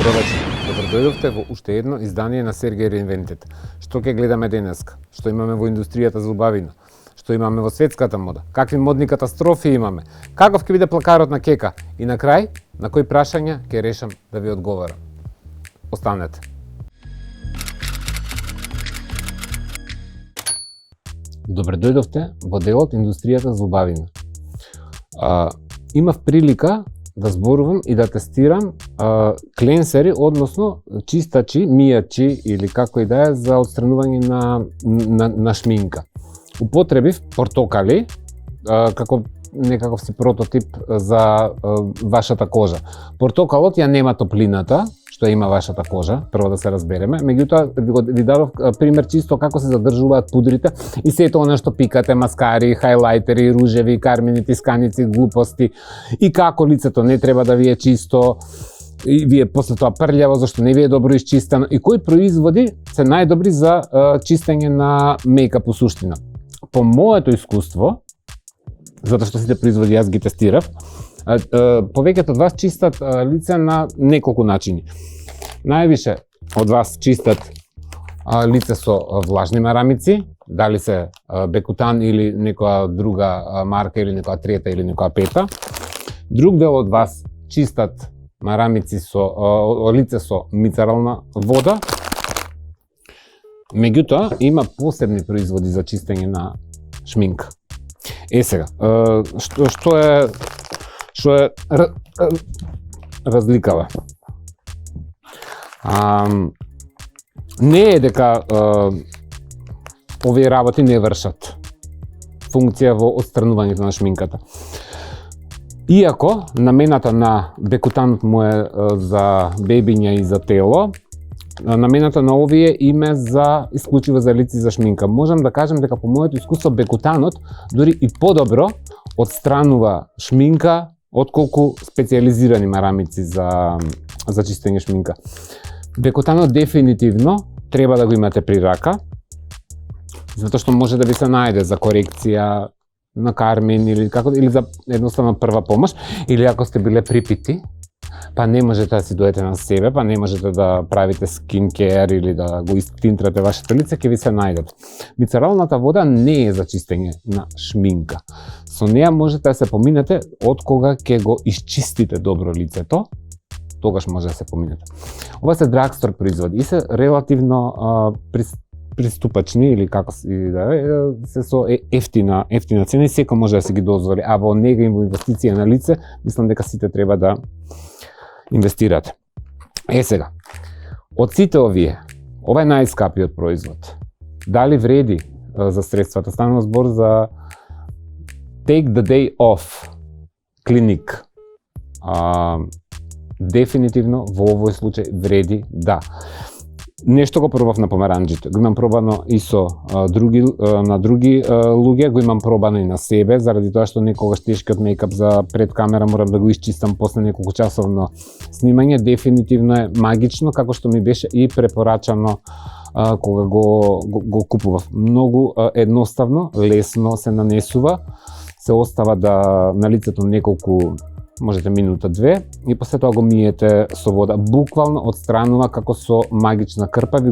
Добродовечер. Добродојдовте во уште едно издание на Сергеј Реинвентед. Што ќе гледаме денеска? Што имаме во индустријата за убавина? Што имаме во светската мода? Какви модни катастрофи имаме? Каков ќе биде плакарот на кека? И на крај, на кои прашања ќе решам да ви одговорам. Останете. Добродојдовте во делот индустријата за убавина. Имав прилика да зборувам и да тестирам кленсери, односно чистачи, мијачи или како и да е за отстранување на шминка. Употребив портокали како некаков си прототип за вашата кожа. Портокалот ја нема топлината што има вашата кожа, прво да се разбереме. Меѓутоа ви дадов пример чисто како се задржуваат пудрите и сето она што пикате, маскари, хајлајтери, ружеви, кармини, тисканици, глупости и како лицето не треба да ви е чисто и ви е после тоа прљаво зашто не ви е добро исчистено и кои производи се најдобри за чистење на мејкап у суштина. По моето искуство, затоа што сите производи јас ги тестирав, повеќето од вас чистат лице на неколку начини. Највише од вас чистат лице со влажни марамици, дали се Бекутан или некоја друга марка или некоја трета или некоја пета. Друг дел од вас чистат марамици со лице со мицерална вода. Меѓутоа има посебни производи за чистење на шминка. Сега, што е разликава? Не е дека овие работи не вршат функција во отстранувањето на шминката. Иако намената на Бекутанот му е за бебиња и за тело, намената на овие име за исклучиво за лице за шминка. Можам да кажам дека по моето искуство Бекутанот дури и подобро отстранува шминка отколку специјализирани марамици за чистење шминка. Бекутанот дефинитивно треба да го имате при рака, затоа што може да ви се најде за корекција на кармин или за едноставно прва помош, или ако сте биле припити, па не можете да си дојдете на себе, па не можете да правите скин-кејер или да го истинтрате вашето лице, ќе ви се најдат. Мицералната вода не е за чистење на шминка. Со неја можете да се поминете од кога ќе го исчистите добро лицето, тогаш може да се поминете. Ова се драгстор производи и се релативно приступачни или како се со ефтина цена и секој може да се ги дозволи, а во нега и во инвестиција на лице, мислам дека сите треба да инвестирате. Сега, од сите овие, ова е најскапиот производ. Дали вреди за средствата? Станува збор за Take the Day Off клиник. Дефинитивно во овој случај вреди да. Нешто го пробав на помаранџите, го имам пробано и на други луѓе, го имам пробано и на себе, заради тоа што некогаш тешкиот мејкап за пред камера морам да го исчистам после неколку часовно снимање. Дефинитивно е магично, како што ми беше и препорачано кога го купував. Многу едноставно, лесно се нанесува, се остава на лицето неколку, можете минута-две, и после тоа го миете со вода. Буквално отстранува како со магична крпа, ви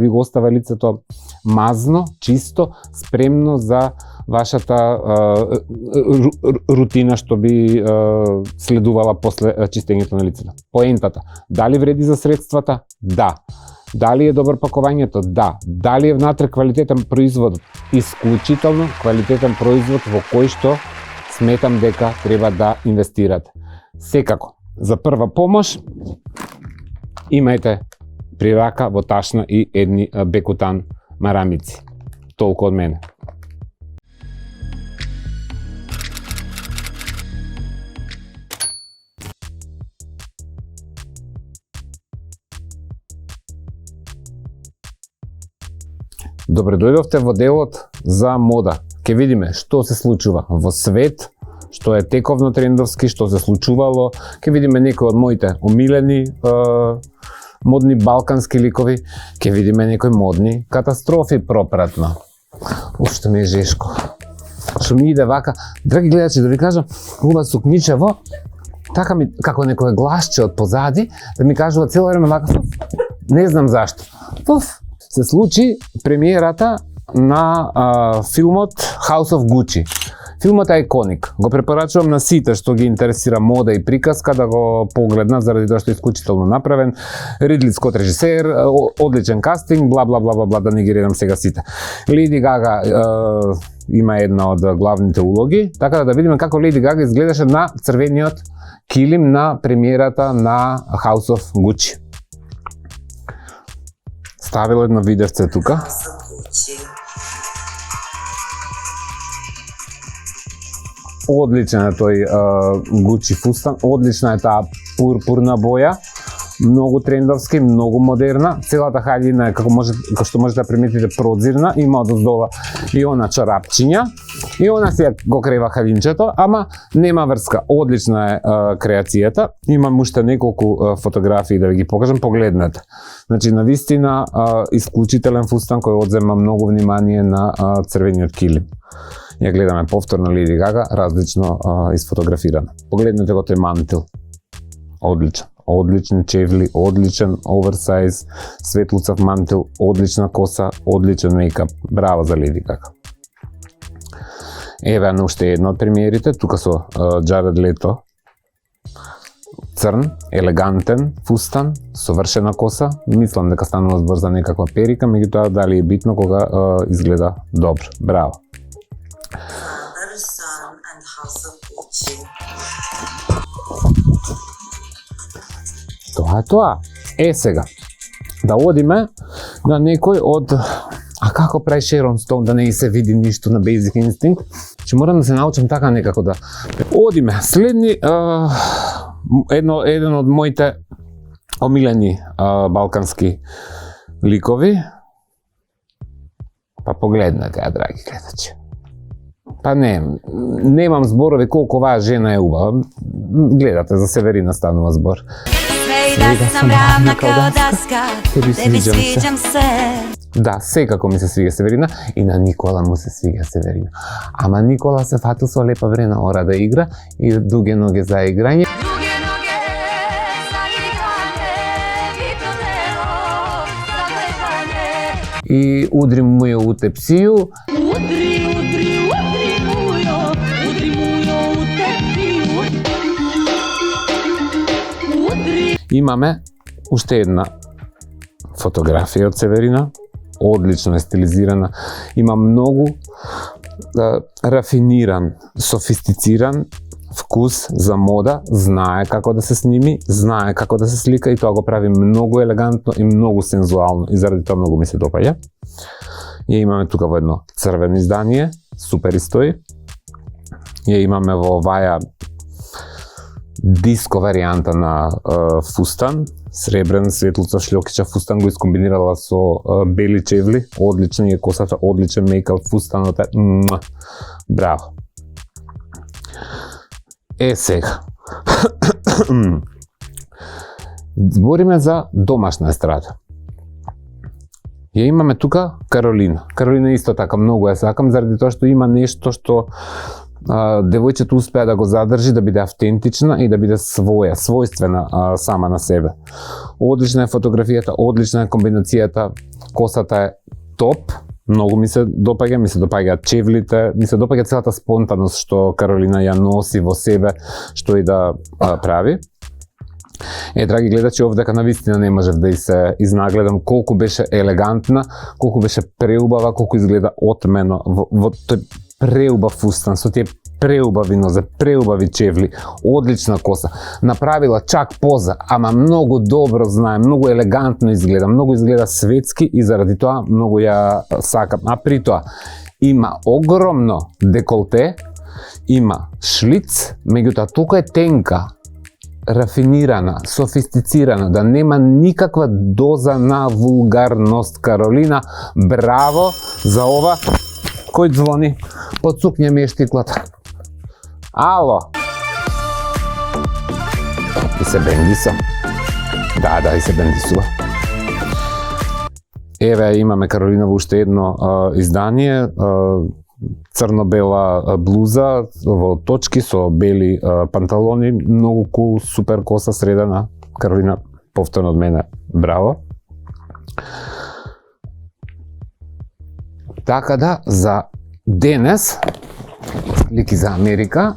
го остава лицето мазно, чисто, спремно за вашата рутина што би следувала после чистењето на лицето. Поентата, дали вреди за средствата? Да. Дали е добро пакувањето? Да. Дали е внатре квалитетен производ? Исклучително квалитетен производ во кој што сметам дека треба да инвестирате. Секако, за прва помош имајте при рака во ташна и едни Бекутан марамици. Толку од мене. Добре дојдовте во делот за мода. Ке видиме што се случува во свет, што е тековно трендовски, што се случувало. Ке видиме некои од моите омилени модни балкански ликови. Ке видиме некои модни катастрофи пропратно. Уште ми е жешко. Што ми иде вака. Драги гледачи, да ви кажам, ова сукничево така ми, како некој гласче од позади, да ми кажува цело време вака, не знам зашто. Се случи премиерата на филмот House of Gucci. Филмот е иконик. Го препорачувам на сите што ги интересира мода и приказка да го погледнат заради тоа што е исклучително направен. Ридли Скот режисер, одличен кастинг, бла бла бла бла, да не ги редам сега сите. Леди Гага има една од главните улоги, така да видиме како Леди Гага изгледаше на црвениот килим на премиерата на House of Gucci. Ставил едно видевце тука. Одличен е тој Gucci фустан, одлична е таа пурпурна боја, многу трендовски, многу модерна. Целата хаљина е како што можете да приметите прозирна, има одоздола и она чарапчиња, и она си го крева халинчето, ама нема врска. Одлична е креацијата. Имам уште неколку фотографии да ви ги покажам, погледнете. Значи, навистина исклучителен фустан кој одзема многу внимание на црвениот килим. Ја гледаме повторно Леди Гага, различно изфотографирана. Погледнете го тој мантил. Одличен. Одлични чевли, одличен оверсайз, светлуцав мантил, одлична коса, одличен мейкап. Браво за Леди Гага. Еве на уште едно од премиерите, тука со Джаред Лето. Црн, елегантен фустан, совршена коса. Мислам дека станува збор за некаква перика, меѓутоа дали е битно кога изгледа добро. Браво. Тоа е тоа. Сега, да одиме на некој од... А како прави Шерон Стоун да не се види ништо на Basic Instinct? Че морам да се научам така некако да... Одиме, следни... еден од моите омилени балкански ликови. Па погледнете ја, драги гледачи. Па немам зборови колку оваа жена е убава. Гледате, за Северина станува збор. Да сам равна као даска, теби свиđam се. Да, секако ми се свига Северина и на Никола му се свига Северина. Ама Никола се фатил со лепа време ора да игра и дуге ноге за играње. И удри му ја у тепсију. Имаме уште една фотографија од Северина, одлично е стилизирана, има многу рафиниран, софистициран вкус за мода, знае како да се сними, знае како да се слика и тоа го прави многу елегантно и многу сензуално и заради тоа многу ми се допаѓа. Ја имаме тука во едно црвено издание, супер истои. Ја имаме во оваја диско варијанта на фустан, сребрен, светлуцав, шлјокичав фустан, го искомбинирала со бели чевли, одлична е косата, одличен мейкап, фустанот е браво. Сега. Збориме за домашна естрада. Ја имаме тука Каролина. Каролина исто така многу ја сакам, заради тоа што има нешто што девојчето успеа да го задржи, да биде автентична и да биде својствена сама на себе. Одлична е фотографијата, одлична е комбинацијата, косата е топ, многу ми се допаѓаат чевлите, ми се допаѓа целата спонтаност што Каролина ја носи во себе, што и да прави. Драги гледачи, овдека навистина не можев да и се изнагледам колку беше елегантна, колку беше преубава, колку изгледа отмено во тој преубав фустан, со тие преубави нозе, преубави чевли, одлична коса, направила чак поза, ама многу добро знае, многу елегантно изгледа светски и заради тоа многу ја сакам. А при тоа има огромно деколте, има шлиц, меѓутоа тука е тенка, рафинирана, софистицирана, да нема никаква доза на вулгарност. Каролина, браво за ова. Кој звони? Подсукне ми е штиклата. Ало? И се бендиса. Да, и се бендисува. Еве имаме Каролина во уште едно издание. црно-бела блуза во точки со бели панталони, многу кул, супер коса средана. Каролина, повторно од мене, браво. Така да, за денес, лики за Америка,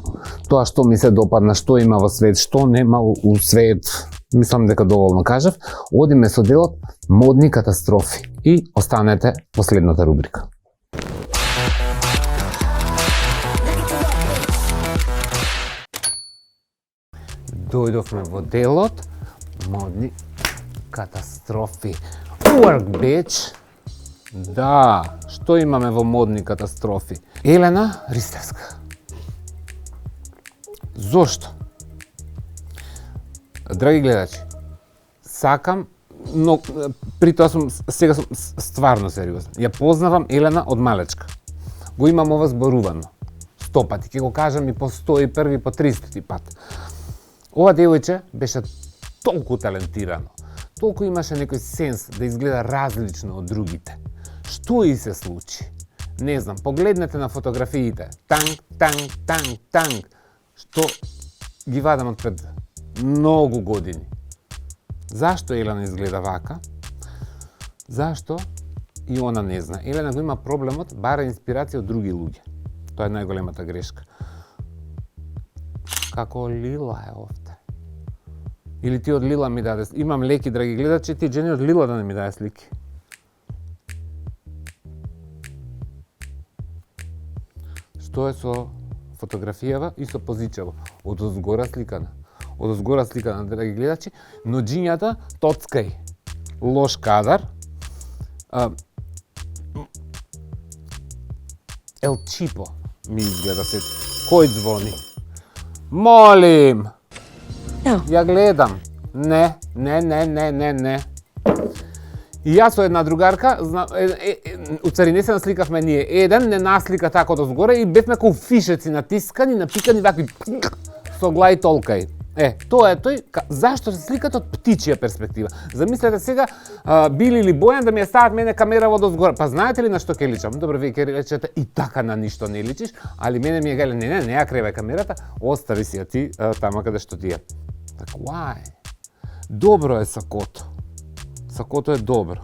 тоа што ми се допадна, што има во свет, што нема у свет, мислам дека доволно кажав, одиме со делот модни катастрофи и останете последната рубрика. Дојдовме во делот модни катастрофи. Work, bitch! Да, што имаме во модни катастрофи? Елена Ристевска. Зошто? Драги гледачи, сакам, но при тоа сега сум стварно сериозен. Ја познавам Елена од малечка. Го имам ова зборувано. 100 пати, ќе го кажам и по 101, по 300 пат. Ова девојче беше толку талентирано, толку имаше некој сенс да изгледа различно од другите. Што и се случи? Не знам, погледнете на фотографиите. Танк, танк, танк, танк. Што ги вадам од пред многу години. Зашто Елена изгледа вака? Зашто? И она не зна. Елена го има проблемот, бара инспирација од други луѓе. Тоа е најголемата грешка. Како Лила е овде. Или ти од Лила ми даде... Имам леки, драги гледачи, ти Джени од Лила да не ми даде слики. Што е со фотографијава и со позичево? Од озгора сликана. Од озгора сликана, драги гледачи, но џињата тоцкај. Лош кадар. Ел Чипо ми изгледа се. Кој звони? Молим! Ја гледам. Не. И јас со една другарка, уцари не се насликавме ние, еден не наслика тако до згоре и бевме како фишеци натискани, напикани вакви со глај толкај. Тоа е тој, зашто се сликат од птичија перспектива. Замислете сега, Били или Бојан да ми ја стават мене камера во дозгора. Па знаете ли на што ќе личам? Добро, вие ќе речете и така на ништо не личиш, али мене ми е гале, не ја кревај камерата, остави си ја ти тама каде што ти е. Така, why? Добро е сакото. Сакото е добро.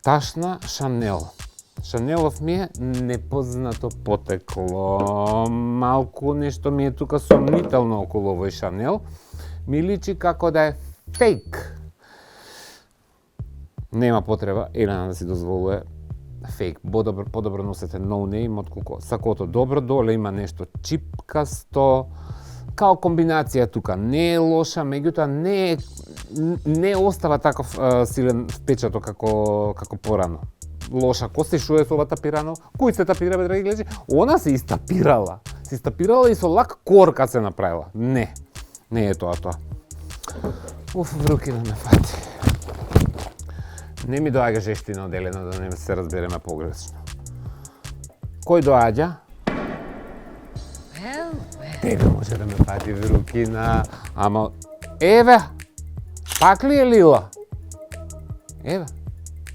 Ташна Шанел. Шанелов ми е непознато потекло. Малку нешто ми е тука сомнително околу овој Шанел. Ми личи како да е фейк. Нема потреба Елена да си дозволува фейк. Подобро носете no name отколку сакото добро, доле има нешто чипкасто. Као комбинација тука не е лоша, меѓутоа не остава таков силен впечаток како порано. Лоша коса и шо е со ова тапирано? Кој се тапира, бе, драги гледачи? Она се истапирала. Се истапирала и со лак корка се направила. Не е тоа. Вруки да ме фати. Не ми доаѓа жештина од Елена, да не се разбереме погрешно. Кој доаѓа? Тебе може да ме фати врукина, ама... Еве! Пак ли е Лила? Еве,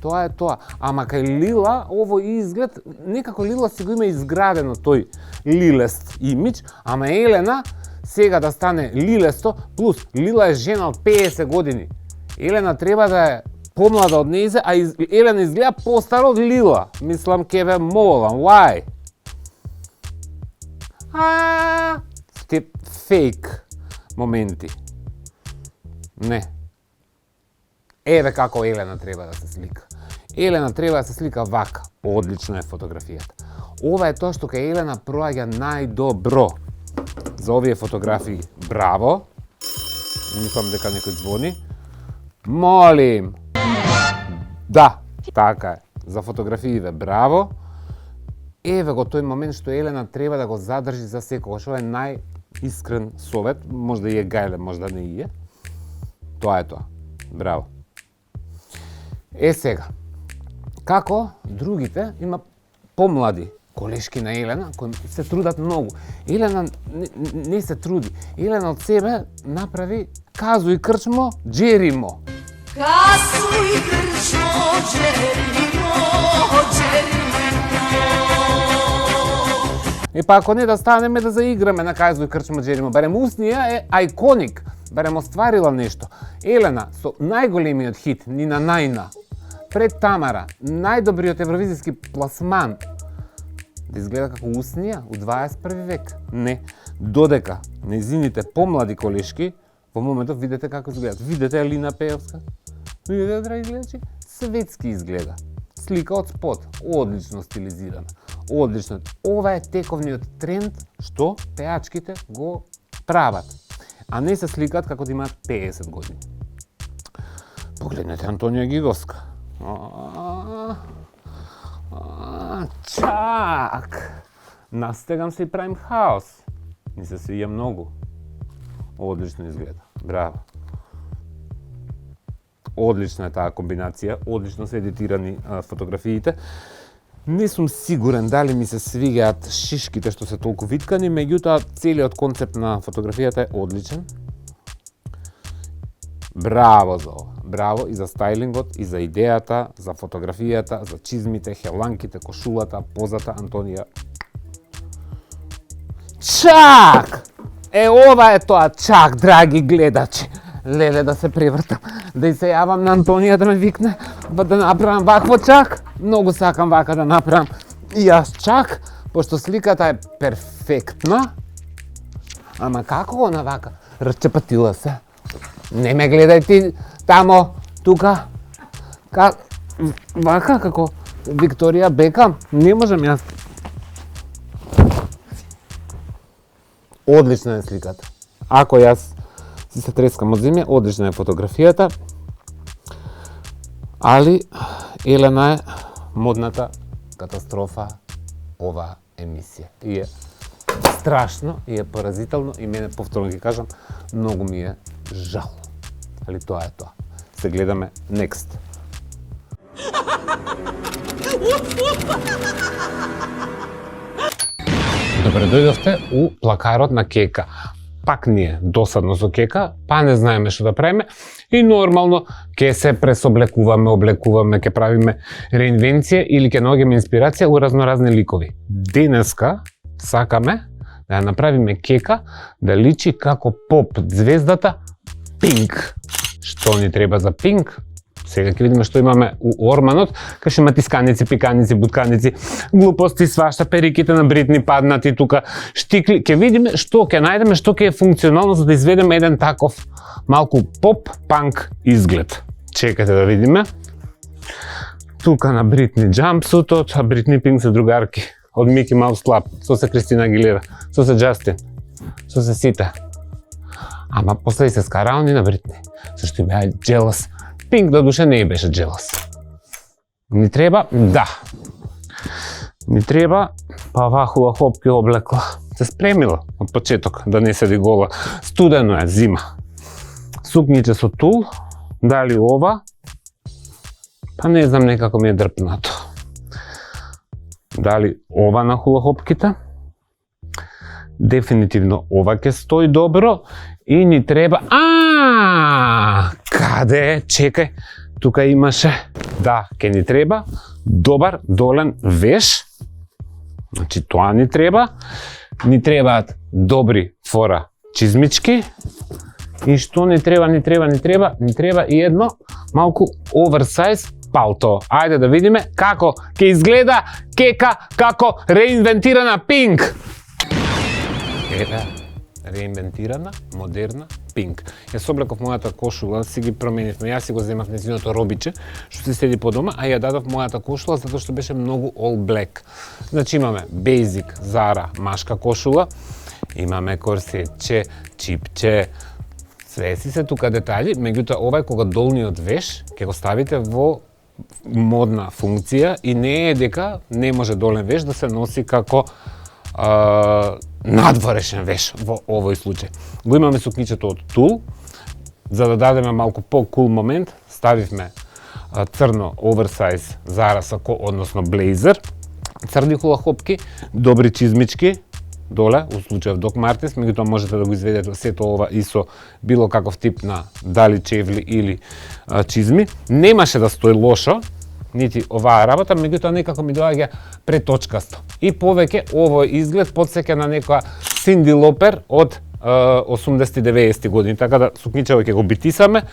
тоа е тоа. Ама кај Лила, ово изглед, некако Лила си го има изградено тој лилест имидж, ама Елена сега да стане лилесто, плюс Лила е жена од 50 години. Елена треба да е помлада од нејзе, а Елена изгледа постара од Лила. Мислам, ке ве молам, why? Те фейк моменти. Не. Еве како Елена треба да се слика. Елена треба да се слика вака. Одлична е фотографијата. Ова е тоа што кај Елена проаѓа најдобро. За овие фотографии, браво. Мислам дека некој звони. Молим. Да, така е. За фотографиите, браво. Еве го тој момент што Елена треба да го задржи за секогаш. Ова е најискрен совет. Можда и е гајле, можда не и е. Тоа е тоа. Браво. Сега, како другите има помлади колешки на Елена, кои се трудат многу. Елена не се труди. Елена од себе направи казу и крчмо, джеримо. Казу и крчмо, джеримо, джеримо. И па ако не да станеме да заиграме на Кајзо и крчмаџеримо, барем уснија е ајконик, барем остварила нешто. Елена со најголемиот хит Нина Најна пред Тамара, најдобриот евровизиски пласман, да изгледа како уснија у 21 век. Не, додека незините помлади колешки во моментов видете како изгледат. Видете Алина Пеевска? Видете, драги гледачи? Светски изгледа. Слика од спот, одлично стилизирана. Одлично. Ова е тековниот тренд што пеачките го прават, а не се сликаат како да имаат 50 години. Погледнете Антонија Гиговска. Чак! Настегам се и правим хаос. Ни се свиѓа многу. Одлично изгледа. Браво. Одлична е таа комбинација, одлично се едитирани фотографиите. Не сум сигурен дали ми се свигаат шишките што се толку виткани, меѓутоа целиот концепт на фотографијата е одличен. Браво за ова. Браво и за стајлингот, и за идејата, за фотографијата, за чизмите, хеланките, кошулата, позата, Антонија. Чак! Ова е тоа чак, драги гледачи. Леле да се превртам, да и се јавам на Антонија да ме викне, да направам вакво чак. Многу сакам вака да направам и јас чак, пошто сликата е перфектна. Ама како она вака? Расчепатила се. Не ме гледај ти тамо, тука. Вака како Викторија Бекам, не можам јас. Одлична е сликата. Ако јас си се трескам од земја, одлична е фотографијата. Али Елена е модната катастрофа ова емисија. И е страшно, и е поразително, и мене, повторно ги кажам, многу ми е жал. Али тоа е тоа. Се гледаме next. Добре дојдовте у плакарот на Кека. Пак ни е досадно со Кека, па не знаеме што да правиме и нормално ќе се пресоблекуваме, облекуваме, ќе правиме реинвенција или ќе наоѓаме инспирација у разноразни ликови. Денеска сакаме да ја направиме Кека да личи како поп звездата Пинк. Што ни треба за Пинк? Сега ќе видиме што имаме у Орманот, кај ќе има тисканици, пиканици, бутканици, глупости, свашта, периките на Бритни паднати тука, штикли. Ќе видиме што ќе најдеме, што ќе е функционално за да изведеме еден таков малку поп-панк изглед. Чекате да видиме. Тука на Бритни джампсутот, а Бритни Пинк се другарки од Мики Маус Клаб, со се Кристина Агилера, со се Джастин, со се сите. Ама после и се скараони на Бритни, зашто беа jealous. Пинк до душа не беше jealous. Ни треба, да. Ни треба, па вахува хопки облекла. Се спремила од почеток, да не седи гола. Студено е, зима. Сукниче со тул, дали ова, па не знам, некако ми е дрпнато. Дали ова на хулахопките? Дефинитивно ова ќе стои добро и ни треба... Каде е? Чекај, тука имаше... Да, ќе ни треба добар долен веш. Значи, тоа ни треба. Ни требаат добри фора чизмички. И што ни треба? Ни треба и едно малку оверсайз палто. Ајде да видиме како ќе изгледа Кека како реинвентирана Пинк. Еве, реинвентирана, модерна Пинк. Јас облеков мојата кошула, си ги променивме. Јас си го земав незиното робиче, што се седи по дома, а ја дадов мојата кошула затоа што беше многу all black. Значи имаме basic Zara машка кошула, имаме корсетче, чипче, све си се тука детали, меѓутоа овај кога долниот веш ќе го ставите во модна функција и не е дека не може долен веш да се носи како надворешен веш во овој случај. Го имаме сукничето од тул, за да дадеме малку по-кул момент, ставивме црно оверсайз Zara сако, односно блейзер, црни хулахопки, добри чизмички, доле, у случајов Doc Martens, меѓутоа можете да го изведете сето ова и со било каков тип на дали чевли или чизми. Немаше да стои лошо, нити оваа работа, меѓутоа некако ми доаѓа преточкасто. И повеќе овој изглед потсеќа на некоја Синди Лопер од 80-90 години, така да сукничево ќе го битисаме.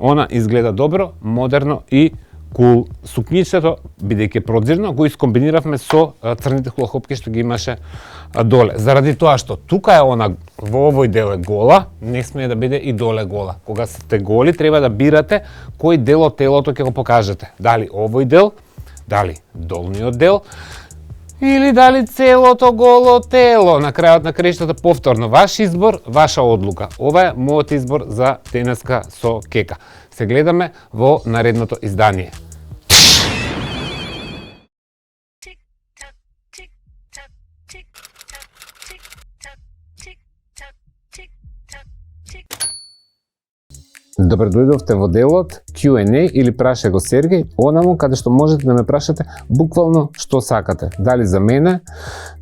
Она изгледа добро, модерно и кул. Сукничето, бидејќи продзирно, го искомбиниравме со црните хулахопки што ги имаше доле. Заради тоа што тука е она, во овој дел е гола, не смее да биде и доле гола. Кога сте голи, треба да бирате кој дел од телото ќе го покажете. Дали овој дел, дали долниот дел, или дали целото голо тело. На крајот на краиштата повторно ваш избор, ваша одлука. Ова е мојот избор за денеска со кека. Се гледаме во наредното издание. Добре дојдовте во делот Q&A или праша го Сергеј, онаму каде што можете да ме прашате буквално што сакате. Дали за мене,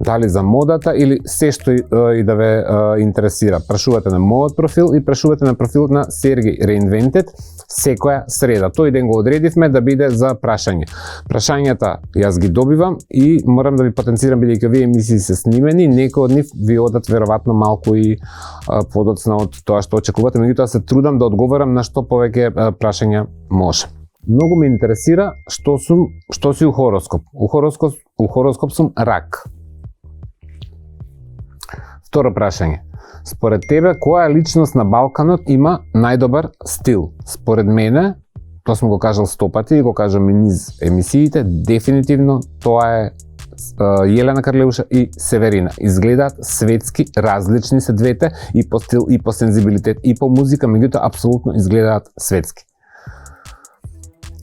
дали за модата или се што и да ве интересира. Прашувате на мојот профил и прашувате на профилот на Сергеј Reinvented секоја среда. Тој ден го одредивме да биде за прашање. Прашањата јас ги добивам и морам да ви потенцирам бидејќи овие емисии се снимени, некои од нив ви одат веројатно малку и подоцна од тоа што очекувате, меѓутоа се трудам да одговорам на што повеќе прашања може. Многу ме интересира што си у хороскоп. У хороскоп сум рак. Второ прашање. Според тебе, која личност на Балканот има најдобар стил? Според мене, тоа сум го кажал 100 пати и го кажам и низ емисиите, дефинитивно тоа е Јелена Карлеуша и Северина. Изгледаат светски, различни се двете и по стил, и по сензибилитет, и по музика, меѓутоа апсолутно изгледаат светски.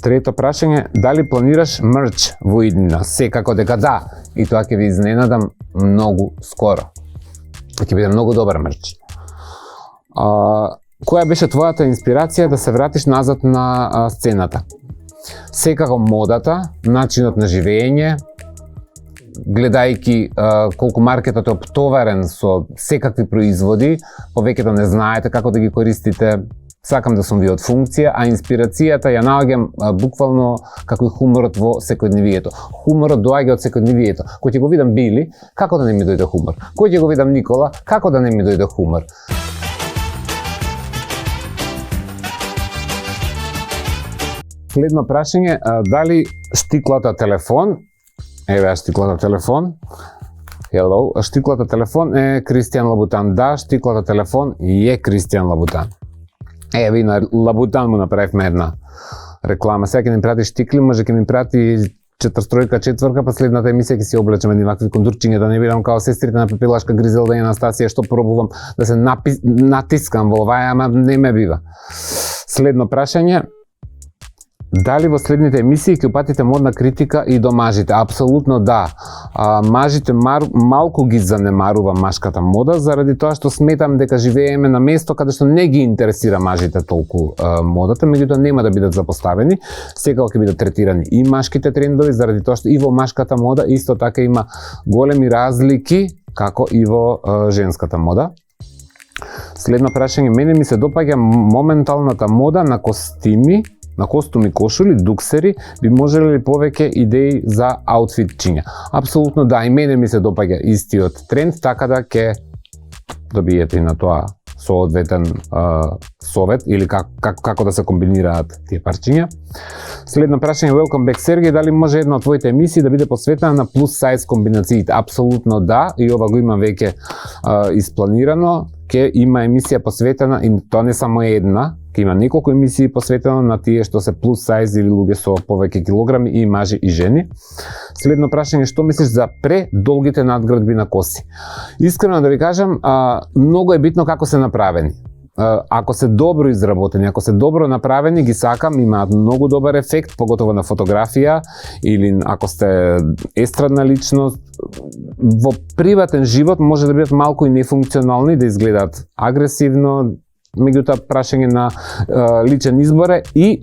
Трето прашање, дали планираш мерч во иднина? Секако дека да, и тоа ќе ви изненадам многу скоро. Ќе биде многу добар мерч. Која беше твојата инспирација да се вратиш назад на сцената? Секако модата, начинот на живење, гледајќи колку маркетот е оптоварен со секакви производи, повеќето не знаете како да ги користите. Сакам да сум ви од функција, а инспирацијата ја наоѓам буквално како и хуморот во секојдневието. Хуморот доаѓа од секојдневието. Кој ќе го видам Били, како да не ми дојде хумор? Кој ќе го видам Никола, како да не ми дојде хумор? Следно прашање, дали штиклата телефон, еве штиклата телефон, hello, штиклата телефон е Кристијан Лабутан. Да, штиклата телефон е Кристијан Лабутан. Еве на Лабутан му направивме една реклама. Сега ќе ни прати штикли, може ќе ни прати четвртка, последната емисија ќе си облечеме еднакви кондурчиња, да не бидам као сестрите на Пепелашка Гризелда и Анастасија, што пробувам да се натискам во оваа, ама не ме бива. Следно прашање, дали во следните емисии ќе упатите модна критика и до мажите? Апсолутно да. Мажите малку ги занемарува машката мода, заради тоа што сметам дека живееме на место каде што не ги интересира мажите толку модата, меѓутоа нема да бидат запоставени. Секако ќе бидат третирани и машките трендови, заради тоа што и во машката мода исто така има големи разлики како и во женската мода. Следно прашање, мене ми се допаѓа моменталната мода на костими, кошули, дуксери, би можеле ли повеќе идеи за аутфитчиња? Апсолутно да, и мене ми се допаѓа истиот тренд, така да ќе добиете и на тоа соодветен совет или како да се комбинираат тие парчиња. Следно прашање, welcome back Сергеј, дали може една од твоите емисии да биде посветена на плюс сайз комбинациите? Апсолутно да, и ова го има веќе испланирано. Ќе има емисија посветена, и тоа не само една, ќе има неколку емисии посветено на тие што се плюс сайз или луѓе со повеќе килограми, и мажи и жени. Следно прашање, што мислиш за предолгите надградби на коси? Искрено да ви кажам, многу е битно како се направени. Ако се добро изработени, ако се добро направени, ги сакам, имаат многу добар ефект, поготово на фотографија или ако сте естрадна личност. Во приватен живот може да бидат малку и нефункционални, да изгледаат агресивно, меѓутоа прашање на личен избор е, и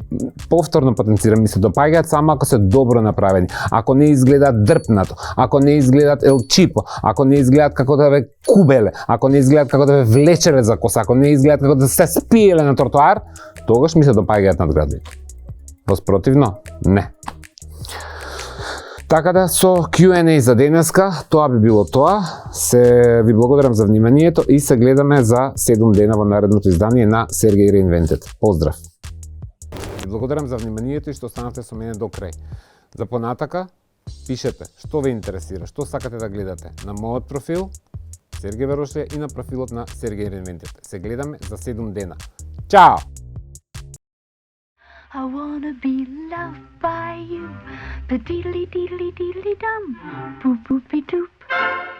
повторно потенцирам, ми се допаѓаат само ако се добро направени. Ако не изгледаат дрпнато, ако не изгледаат елчипо, ако не изгледаат како да ве кубеле, ако не изгледаат како да ве влечеле за коса, ако не изгледаат како да се спиеле на тротоар, тогаш ми се допаѓаат надградби. Воспротивно, не. Така да, со Q&A за денеска, тоа би било тоа. Се ви благодарам за вниманието и се гледаме за 7 дена во наредното издание на Сергеј Reinvented. Поздрав! Ви благодарам за вниманието и што останавте со мене до крај. За понатака, пишете што ве интересира, што сакате да гледате на мојот профил, Сергеј Верошлија, и на профилот на Сергеј Reinvented. Се гледаме за 7 дена. Чао! I wanna be loved by you. Ba-diddly-diddly-diddly-dum. Boop-boopy-doop.